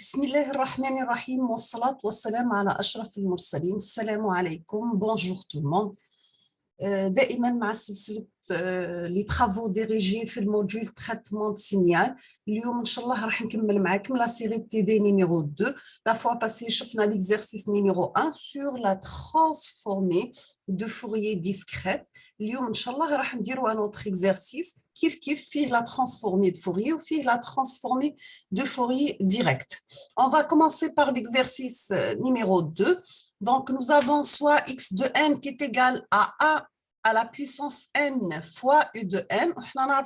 بسم الله الرحمن الرحيم والصلاة والسلام على أشرف المرسلين. السلام عليكم. Bonjour tout le monde. دائما مع سلسلة لي ترافو ديريجي في الموديول تريتمون سينيال. اليوم إن شاء الله راح نكمل معاكم لا سيري تي دي نيميرو 2. لا فوا باسي شفنا ليكزيرسيس نيميرو 1 sur la transformée de Fourier discrète. اليوم إن شاء الله راح نديرو ان اوتر اكزيرسيس كيف فيه لا transformée de Fourier وفيه la transformée de Fourier direct. On va commencer par l'exercice numéro 2. Donc, nous avons soit x de n qui est égal à 1 à la puissance n fois u de n. On a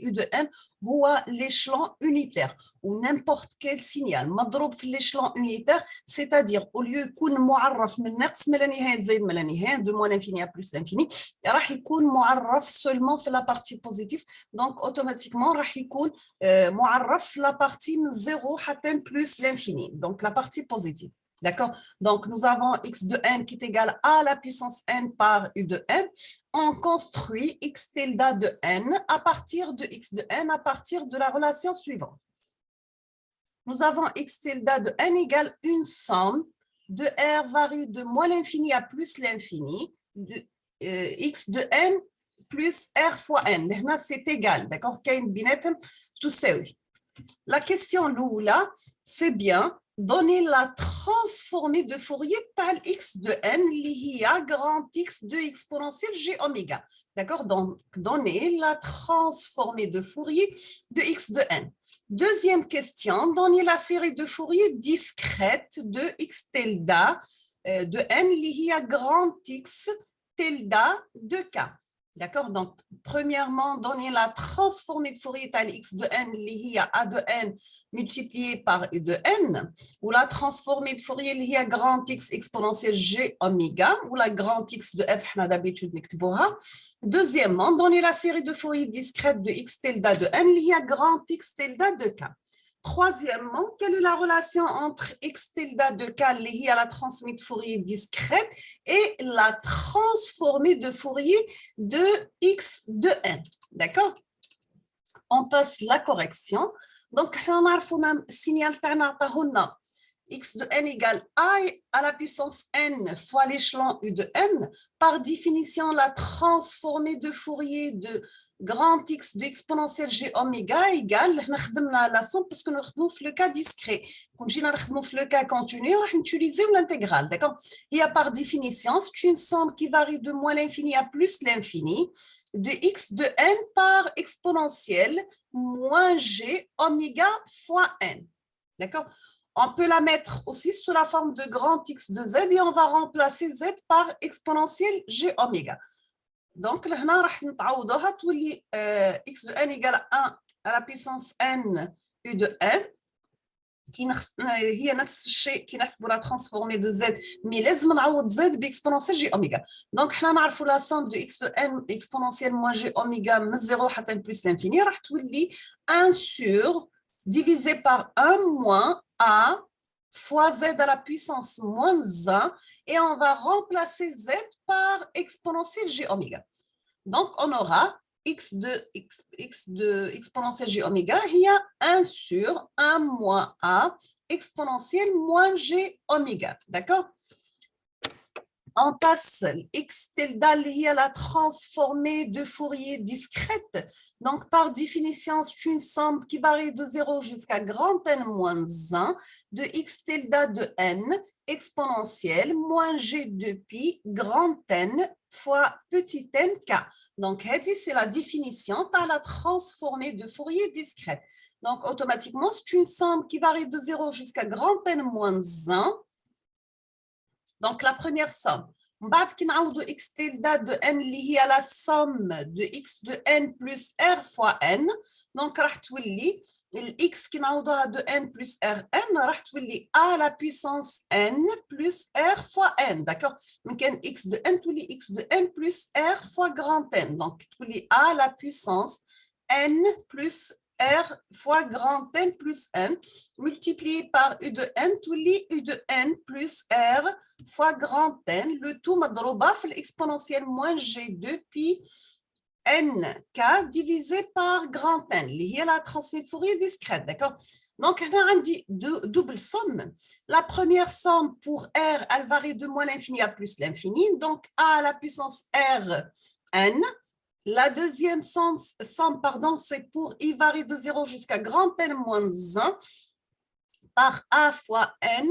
u de n هو l'échelon unitaire ou n'importe quel signal مضروب في l'échelon unitaire, c'est-à-dire au lieu يكون معرف من ناقص ما لا نهاية زائد ما لا نهاية de moins l'infini à plus l'infini, راح يكون معرف seulement في la partie positive. Donc automatiquement راح يكون معرف في la partie من 0 حتى plus l'infini, donc la partie positive. D'accord? Donc, nous avons x de n qui est égal à la puissance n par u de n. On construit x tilde de n à partir de x de n à partir de la relation suivante. Nous avons x tilde de n égale une somme de r varie de moins l'infini à plus l'infini de x de n plus r fois n. Là, c'est égal. D'accord? La question là, c'est bien. Donner la transformée de Fourier tal x de n liée à grand x de exponentielle g oméga. D'accord? Donc, donner la transformée de Fourier de x de n. Deuxième question, donner la série de Fourier discrète de x tilde de n liée à grand x tilde de k. D'accord? Donc, premièrement, donner la transformée de Fourier tal x de n liée à a de n multiplié par u de n, ou la transformée de Fourier liée à grand x exponentielle g oméga, ou la grand x de f, d'habitude, deuxièmement, donner la série de Fourier discrète de x tilde de n liée à grand x tilde de k. Troisièmement, quelle est la relation entre x tilde de k liée à la transformée de Fourier discrète et la transformée de Fourier de x de n? D'accord? On passe la correction. Donc, on a le signal x de n égale a à la puissance n fois l'échelon u de n. Par définition, la transformée de Fourier de grand x de exponentielle g oméga égale la somme parce que nous avons le cas discret. Quand nous avons le cas continu, on va utiliser l'intégrale. D'accord? Et par définition, c'est une somme qui varie de moins l'infini à plus l'infini de x de n par exponentielle moins g oméga fois n. D'accord? On peut la mettre aussi sous la forme de grand x de z et on va remplacer z par exponentielle g oméga. Donc, là, on va x de n égale 1 à la puissance n u de n. هي نفس الشيء كي نحسبوا لا ترانسفورمي دو زد مي لازم نعوض زد باكسبونونسيال جي اوميغا. دونك حنا نعرفوا لا سوم دو اكس دو ان اكسبونونسيال موان جي اوميغا من 0 حتى بلس لانفيني راح تولي 1 sur divisé par 1 moins a fois z à la puissance moins 1 et on va remplacer z par exponentielle g oméga. Donc on aura x de exponentielle g oméga, il y a 1 sur 1 moins a exponentielle moins g oméga. D'accord? On passe x tilde lié à la transformée de Fourier discrète. Donc, par définition, c'est une somme qui varie de 0 jusqu'à grand N moins 1 de x tilde de n exponentielle moins g de pi grand N fois petit n k. Donc, c'est la définition de la transformée de Fourier discrète. Donc, automatiquement, c'est une somme qui varie de 0 jusqu'à grand N moins 1. Donc, la première somme, بعد كي نعوضوا x tilde de n اللي هي la somme de x de n plus r fois n. Donc, راح تولي x كي نعوضوها de n plus rn راح تولي a la puissance n plus r fois n. D'accord? من كان x de n تولي x de n plus r fois grand n. Donc, تولي a la puissance n plus r fois grand n plus n multiplié par u de n تولي u de n plus r fois grand n, le tout مضروبة في l'exponentielle moins g2 pi n k divisé par grand n, اللي هي la transformée de Fourier discrète, d'accord? Donc, on a deux double somme. La première somme pour R, elle varie de moins l'infini à plus l'infini. Donc, A à la puissance R, N. La deuxième somme, c'est pour I varie de 0 jusqu'à grand N moins 1 par A fois N,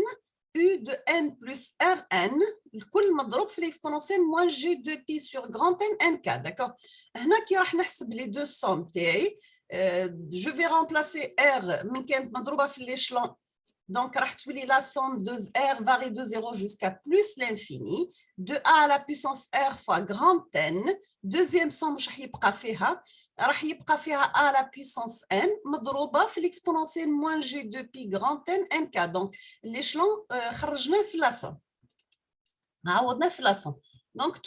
U de N plus Rn, الكل مضروب في l'exponentielle moins G de pi sur grand N, NK, d'accord. هنا كي راح نحسب les deux sommes تاعي, je vais remplacer R من كانت مضروبة في l'échelon. Donc, la somme de R varie de 0 jusqu'à plus l'infini, de A à la puissance R fois grand N. Deuxième somme, راح يبقى فيها A à la puissance N, مضروبة في l'exponentielle moins G de pi grand N, NK. Donc, l'échelon, خرجناه في la somme. عوضناه في la somme. Donc,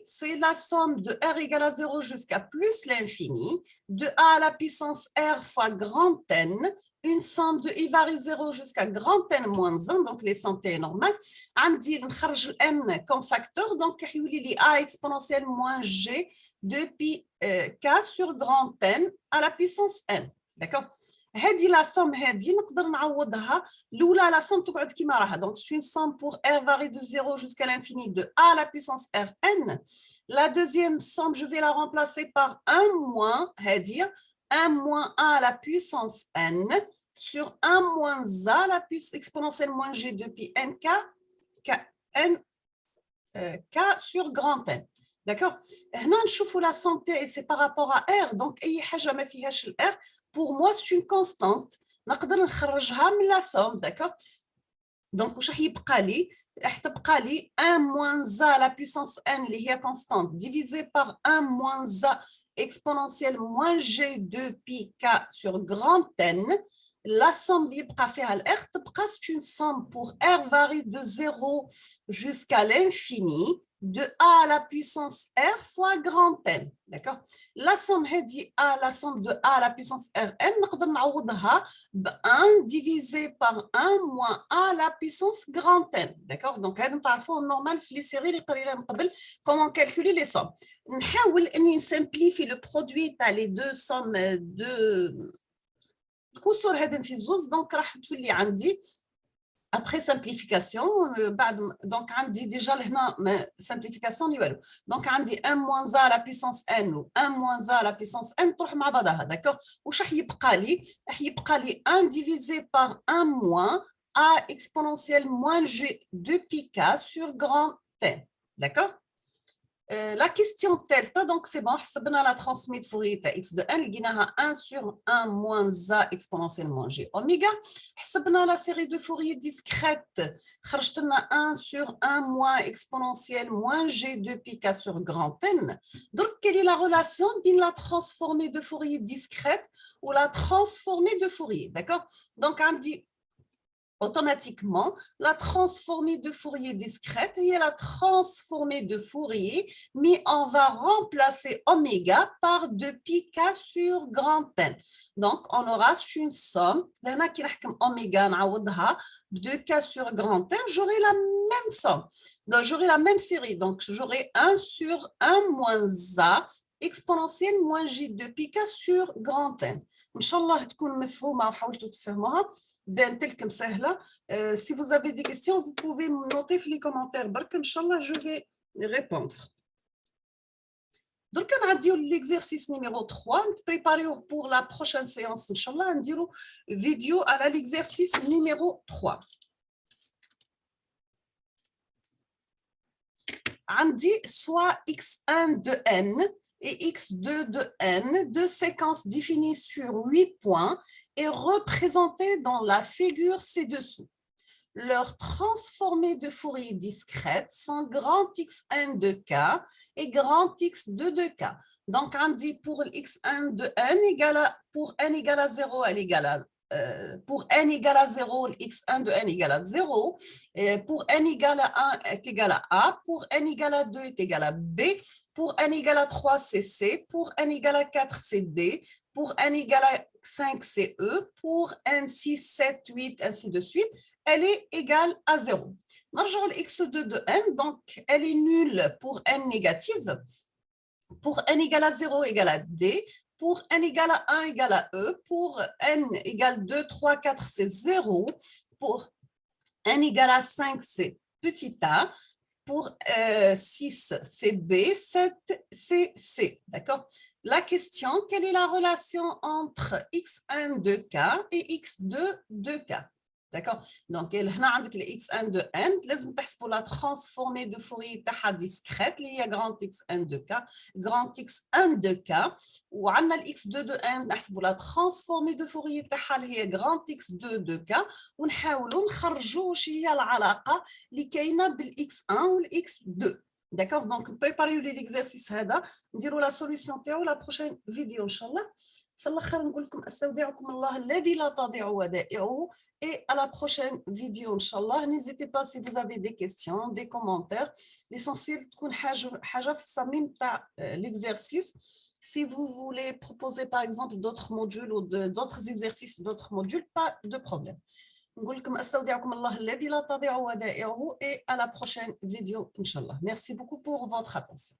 c'est la somme de R égale à 0 jusqu'à plus l'infini, de A à la puissance R fois grand N, une somme de I varie 0 jusqu'à grand N moins 1, donc les sommes T normales. عندي نخرج ال N comme facteur, donc يولي لي A exponentielle moins G de pi K sur grand N à la puissance N. D'accord? هذه la somme هذه نقدر نعوضها. الأولى la somme تقعد كيما راها. Donc c'est une somme pour R varie de 0 jusqu'à l'infini de A à la puissance Rn. La deuxième somme, je vais la remplacer par 1 moins هذه 1 moins A à la puissance N sur 1 moins A à la puissance exponentielle moins G de pi NK K sur grand N. D'accord. هنا نشوفوا la somme et c'est par rapport à R. Donc أي حاجة ما فيهاش ال R, pour moi c'est une constante. نقدر نخرجها من la somme. D'accord. Donc واش راح يبقى لي؟ راح تبقى لي 1 moins A à la puissance N اللي هي constante divisé par 1 moins A exponentielle moins G de pi K sur grand N. La somme اللي يبقى فيها ال R تبقى c'est une somme pour R varie de 0 jusqu'à l'infini de A à la puissance R fois grand N. D'accord. La somme هذه A, la somme de A à la puissance Rn نقدر نعوضها ب 1 divisé par 1 moins A à la puissance grand N. D'accord. Donc هذا نتعرفوه normal في les séries اللي قرينا من قبل comment calculer les sommes. نحاول اني نسمبليفي le produit تاع les deux sommes de الكسور هذا في زوز. دونك راح تولي عندي après simplification donc عندي déjà لهنا simplification اللي والو. donc عندي 1 moins A à la puissance N و 1 moins A à la puissance N تروح مع بعضها. d'accord. واش راح يبقى لي؟ راح يبقى لي 1 divisé par 1 moins A exponentielle moins G de pi K sur grand N. d'accord. La question delta, donc c'est bon, حسبنا la transformée de Fourier à x de n, لقيناها 1 sur 1 moins a exponentielle moins g oméga. حسبنا la série de Fourier discrète, خرجت لنا 1 sur 1 moins exponentielle moins g de pi k sur grand n. Donc, quelle est la relation entre la transformée de Fourier discrète ou la transformée de Fourier? D'accord. Donc, on dit automatiquement, la transformée de Fourier discrète et la transformée de Fourier, mais on va remplacer oméga par 2pi k sur grand N. Donc, on aura une somme, oméga 2k sur grand N, j'aurai la même somme. Donc, j'aurai la même série. Donc, j'aurai 1 sur 1 moins a exponentielle moins j de pi k sur grand N. Inch'Allah, تكون مفهومة وحاولتوا تفهموها. Si vous avez des questions, vous pouvez me noter dans les commentaires. Inch'Allah, je vais répondre. Donc, on a dit l'exercice numéro 3. Préparez pour la prochaine séance. Inch'Allah, on dit vidéo à l'exercice numéro 3. On dit soit x1 de n et x2 de n, deux séquences définies sur 8 points et représentées dans la figure ci-dessous. Leurs transformées de Fourier discrètes sont grand Xn de k et grand X2 de k. Donc, on dit pour x1 de n égale à, pour n égale à 0, elle égale à pour n égale à 0, x1 de n égale à 0, pour n égale à 1 est égal à a, pour n égale à 2 est égal à b, pour n égale à 3 c'est c, pour n égale à 4 c'est d, pour n égale à 5 c'est e, pour n 6, 7, 8, ainsi de suite, elle est égale à 0. Nrجعوا x2 de n, donc elle est nulle pour n négative. Pour n égale à 0 égale à d, Pour n égale à 1 égale à e. Pour n égale 2, 3, 4, c'est 0. Pour n égale à 5, c'est petit a. Pour 6, c'est B, 7, c'est C. D'accord? La question, quelle est la relation entre x1 de k et x2 de k? D'accord? Donc, هنا عندك le x1 de n, لازم تحسبوا la transformée de Fourier تاعها discrète اللي هي grand x1 de k, grand x1 de k, وعندنا ال x2 de n نحسبوا la transformée de Fourier تاعها اللي هي grand x2 de k, ونحاولوا نخرجوا واش هي العلاقة اللي كاينة بالx1 والx2. D'accord? Donc, préparez l'exercice هذا, نديروا la solution تاعو la prochaine vidéo إن شاء الله. في الآخر نقول لكم استودعكم الله الذي لا تضيع ودائعه et à la prochaine vidéo إن شاء الله. N'hésitez pas si vous avez des questions, des commentaires. L'essentiel تكون حاجة في الصميم تاع l'exercice. Si vous voulez proposer par exemple d'autres modules ou d'autres exercices, d'autres modules, pas de problème. نقول لكم استودعكم الله الذي لا تضيع ودائعه et à la prochaine vidéo إن شاء الله. Merci beaucoup pour votre attention.